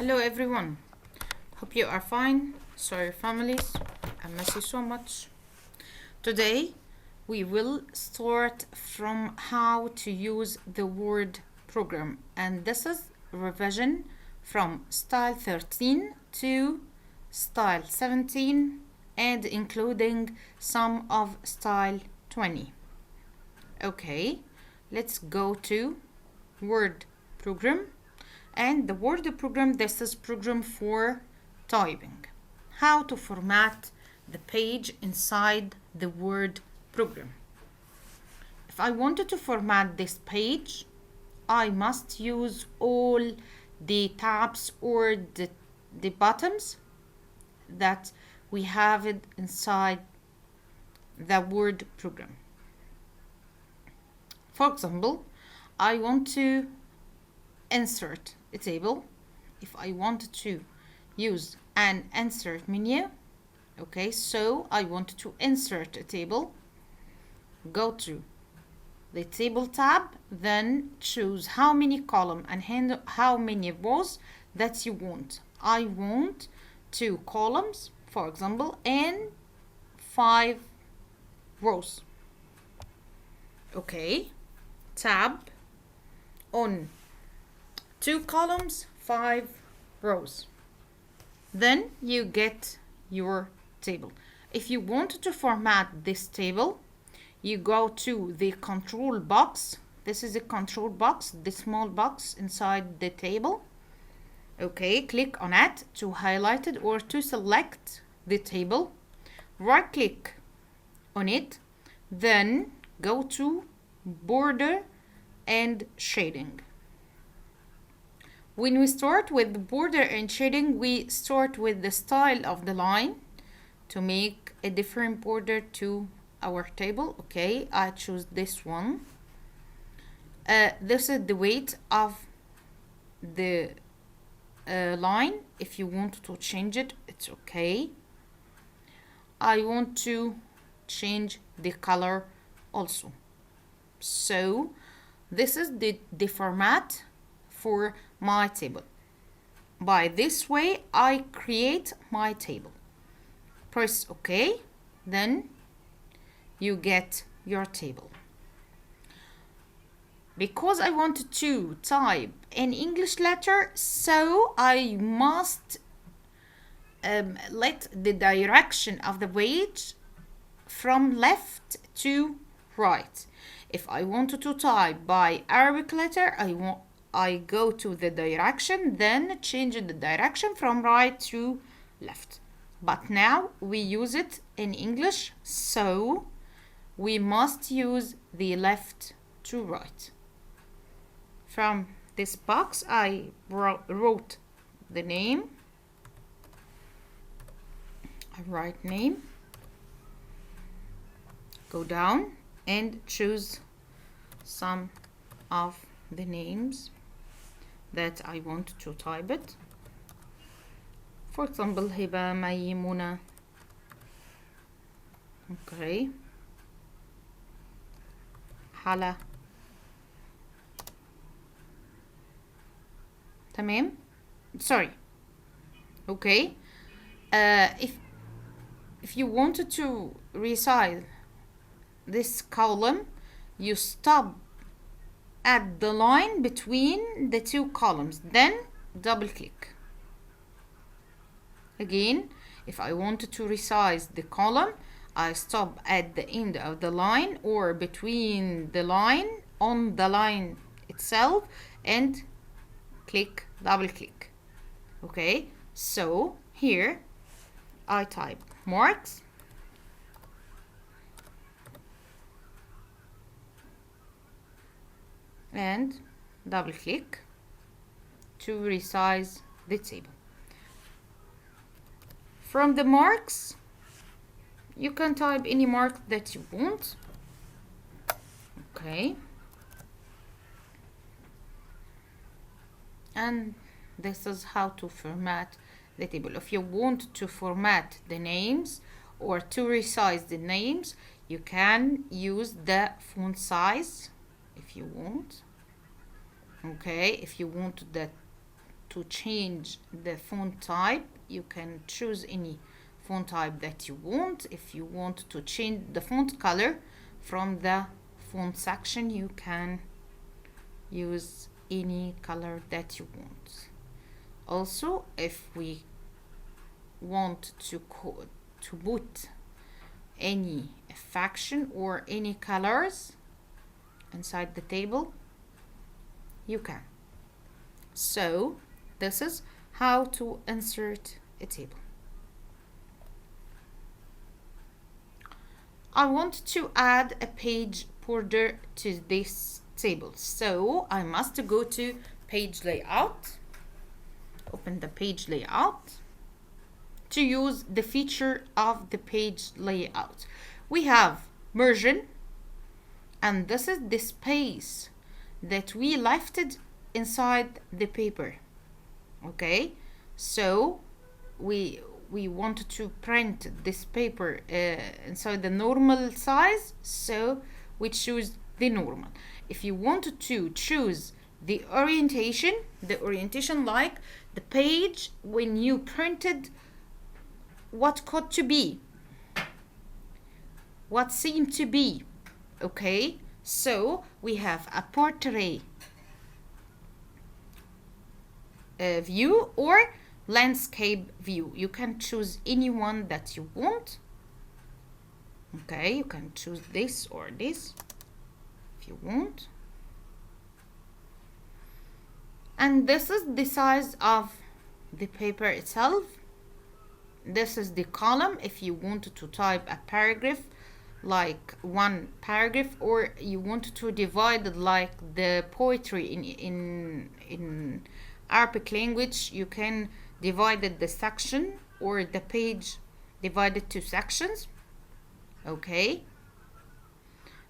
Hello everyone, hope you are fine. Sorry families, I miss you so much. Today we will start from how to use the word program, and this is revision from style 13 to style 17 and including some of style 20. Okay, let's go to word program. And the word program, this is program for typing. How to format the page inside the word program. If I wanted to format this page, I must use all the tabs or the buttons that we have it inside the word program. For example, I want to insert a table. If I want to use an insert menu, okay, so I want to insert a table, go to the table tab, then choose how many column and how many rows that you want. I want 2 columns, for example, and 5 rows. Okay, tab on 2 columns, 5 rows. Then you get your table. If you want to format this table, you go to the control box. This is a control box, the small box inside the table. Okay, click on it to highlight it or to select the table. Right click on it, then go to border and shading. When we start with the border and shading, we start with the style of the line to make a different border to our table. Okay, I choose this one. This is the weight of the line. If you want to change it, it's okay. I want to change the color also. So this is the format for my table. By this way, I create my table. Press OK, then you get your table. Because I want to type an English letter, so I must let the direction of the page from left to right. If I wanted to type by Arabic letter, I go to the direction, then change the direction from right to left. But now we use it in English, so we must use the left to right. From this box, I wrote the name. I write name. Go down and choose some of the names that I want to type it. For example, Heba, Maymuna. Okay. Hala. Tamam. Sorry. Okay. If you wanted to resize this column, you stop at the line between the 2 columns, then double click. Again, if I wanted to resize the column, I stop at the end of the line or between the line on the line itself and double click. Okay, so here I type marks. And double click to resize the table. From the marks, you can type any mark that you want. Okay. And this is how to format the table. If you want to format the names or to resize the names, you can use the font size if you want. Okay, if you want that to change the font type, you can choose any font type that you want. If you want to change the font color from the font section, you can use any color that you want. Also, if we want to put any faction or any colors inside the table, you can. So this is how to insert a table. I want to add a page border to this table, so I must go to page layout, open the page layout. To use the feature of the page layout, we have margin, and this is the space that we lefted inside the paper. Okay, so we want to print this paper inside the normal size, so we choose the normal. If you want to choose the orientation like the page when you printed, what could to be, what seemed to be. Okay, so we have a portrait view or landscape view. You can choose any one that you want. Okay, you can choose this or this if you want. And this is the size of the paper itself. This is the column if you want to type a paragraph, like one paragraph, or you want to divide it like the poetry in Arabic language. You can divide the section or the page divided to sections. Okay,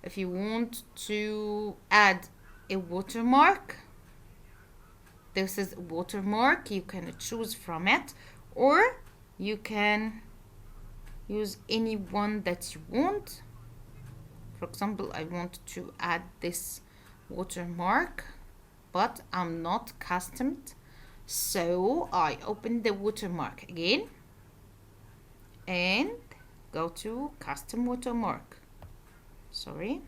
if you want to add a watermark, this is a watermark, you can choose from it, or you can use any one that you want. For example, I want to add this watermark, but I'm not accustomed, so I open the watermark again and go to custom watermark. Sorry.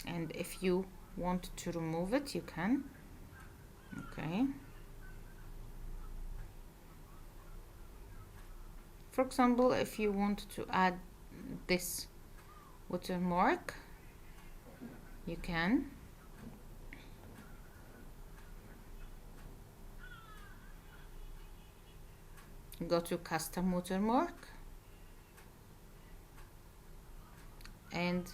And if you want to remove it, you can. Okay. For example, if you want to add this watermark, you can. Go to custom watermark and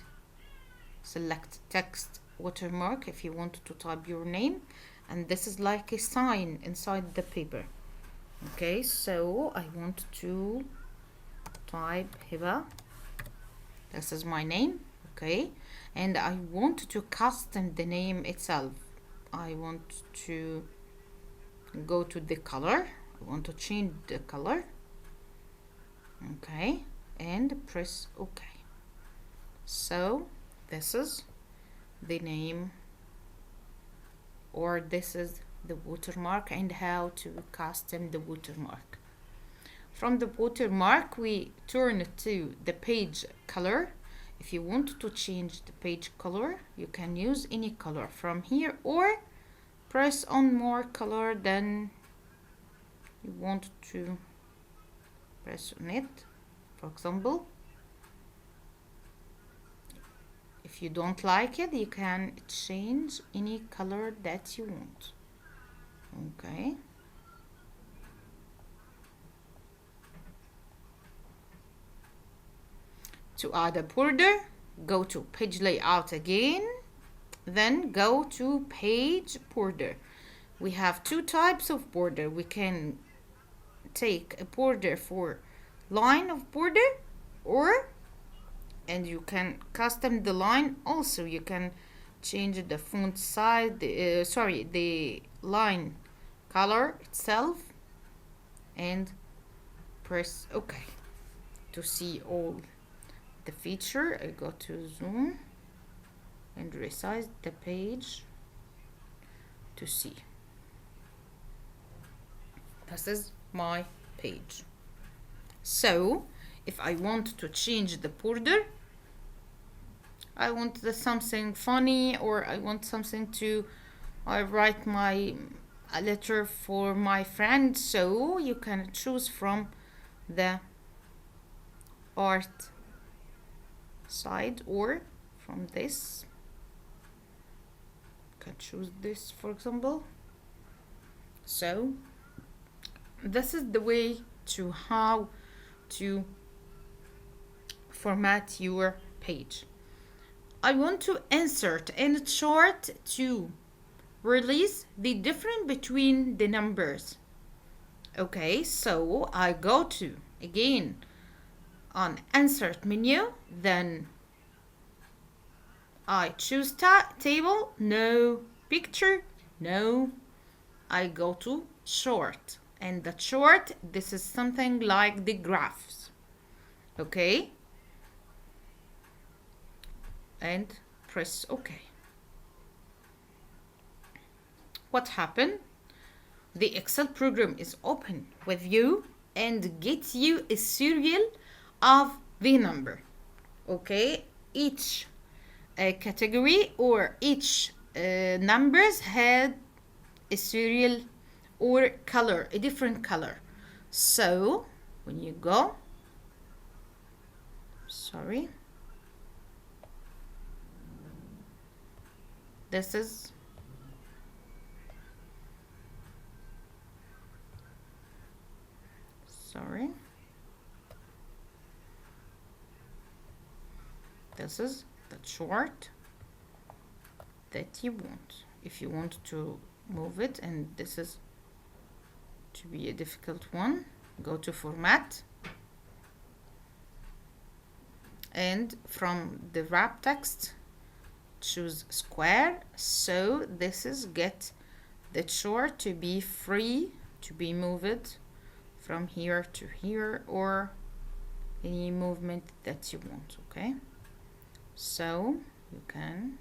select text watermark if you want to type your name, and this is like a sign inside the paper. Okay, so I want to type Heba. This is my name. Okay, and I want to custom the name itself. I want to go to the color. I want to change the color. Okay, and press OK. So this is the name, or this is the watermark, and how to custom the watermark. From the watermark, we turn it to the page color. If you want to change the page color, you can use any color from here, or press on more color than you want to press on it. For example, if you don't like it, you can change any color that you want. Okay. To add a border, go to page layout again, then go to page border. We have two types of border. We can take a border for line of border, and you can custom the line. Also, you can change the font size, the line color itself, and press OK to see all the feature, I go to zoom and resize the page to see. This is my page. So if I want to change the border, I want something funny, or I want something to write a letter for my friend, so you can choose from the art side or from this. You can choose this, for example. So this is the way to how to format your page. I want to insert in a chart to release the difference between the numbers. Okay, so I go to again on insert menu, then I choose table, no. Picture, no. I go to chart, and the chart, this is something like the graphs. Okay, and press OK. What happened? The Excel program is open with you and gets you a serial of the number. Okay, each category or each numbers had a serial or color, a different color. So when you go, this is this is the chart that you want. If you want to move it, and this is to be a difficult one, go to format, and from the wrap text choose square. So this is get the chart to be free to be moved from here to here, or any movement that you want. Okay, so you can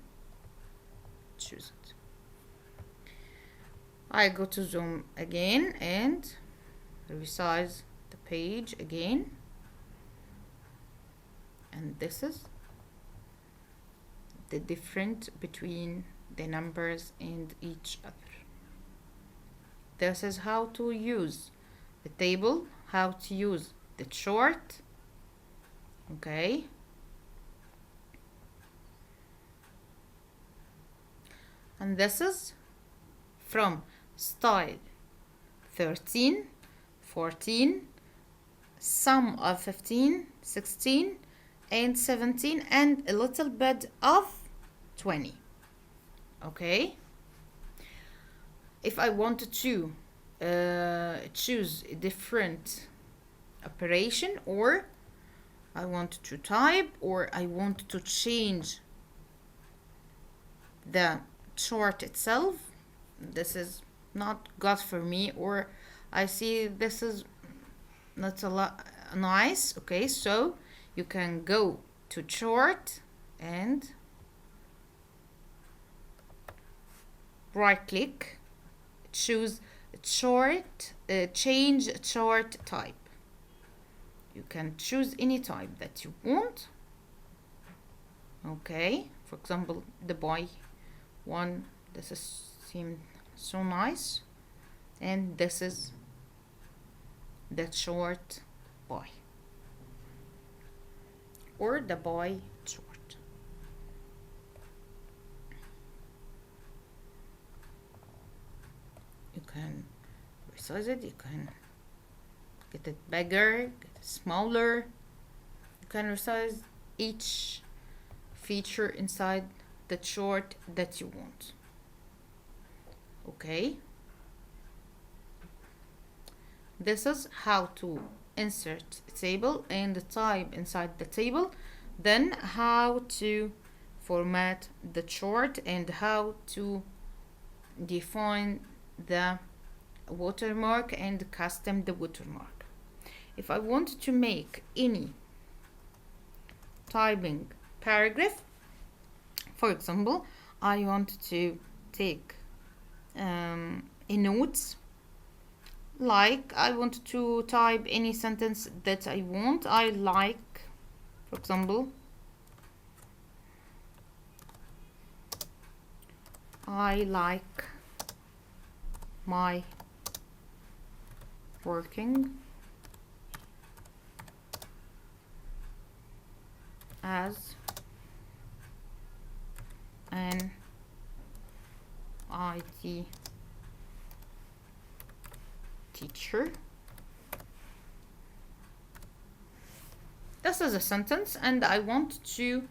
choose it. I go to zoom again and resize the page again, and this is the difference between the numbers and each other. This is how to use the table, how to use the chart. Okay, and this is from style 13, 14, some of 15, 16 and 17, and a little bit of 20. Okay, if I wanted to choose a different operation, or I want to type, or I want to change the chart itself, this is not good for me, or I see this is not a lot nice. Okay, so you can go to chart and right click, choose chart, change chart type. You can choose any type that you want. Okay, for example, the boy one, this is seemed so nice, and this is the short boy, or the boy short. You can resize it, you can get it bigger, get it smaller. You can resize each feature inside the chart that you want. Okay, this is how to insert a table and type inside the table, then how to format the chart, and how to define the watermark and custom the watermark. If I want to make any typing paragraph. For example, I want to take a note, like I want to type any sentence that I want. I like, for example, I like my working as an IT teacher. This is a sentence, and I want to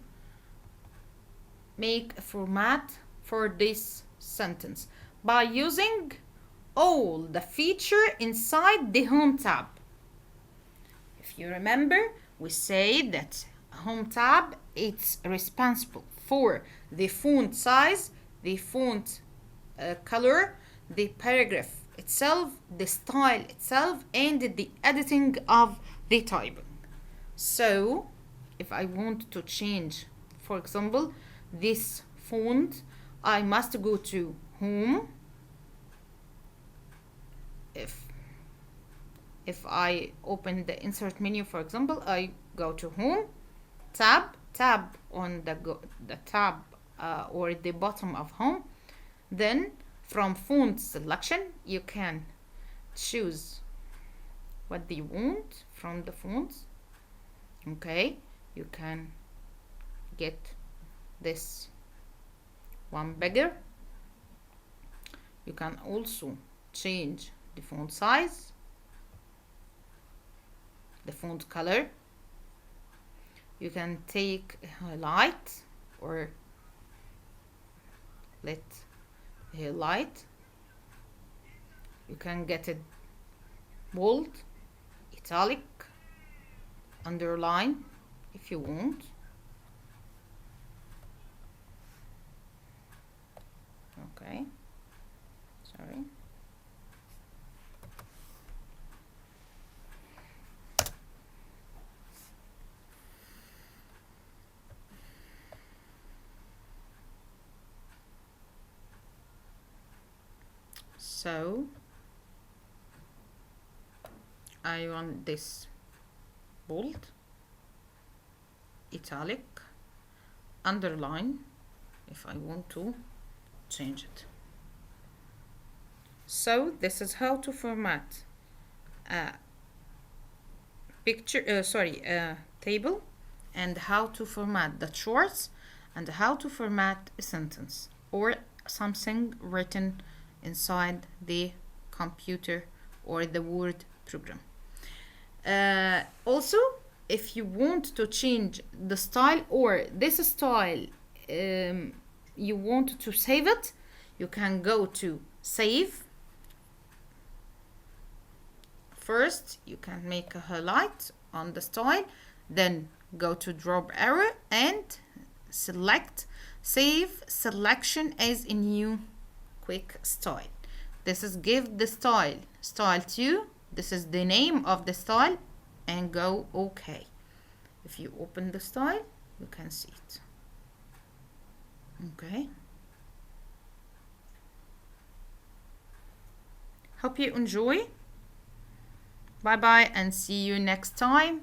make a format for this sentence by using all the feature inside the Home tab. If you remember, we say that Home tab, it's responsible for the font size, the font color, the paragraph itself, the style itself, and the editing of the typing. So if I want to change, for example, this font, I must go to Home. If I open the insert menu, for example, I go to Home, tab on the tab or the bottom of Home. Then from font selection, you can choose what you want from the fonts. Okay, you can get this one bigger. You can also change the font size, the font color. You can take a highlight or let highlight. You can get it bold, italic, underline if you want. Okay, sorry. So I want this bold, italic, underline if I want to change it. So this is how to format a table, and how to format the charts, and how to format a sentence or something written inside the computer or the Word program. Also, if you want to change the style or this style, you want to save it, you can go to Save. First, you can make a highlight on the style, then go to drop arrow and select Save Selection as a new quick style. This is give the style 2. This is the name of the style, and go OK. If you open the style, you can see it. Okay. Hope you enjoy. Bye bye, and see you next time.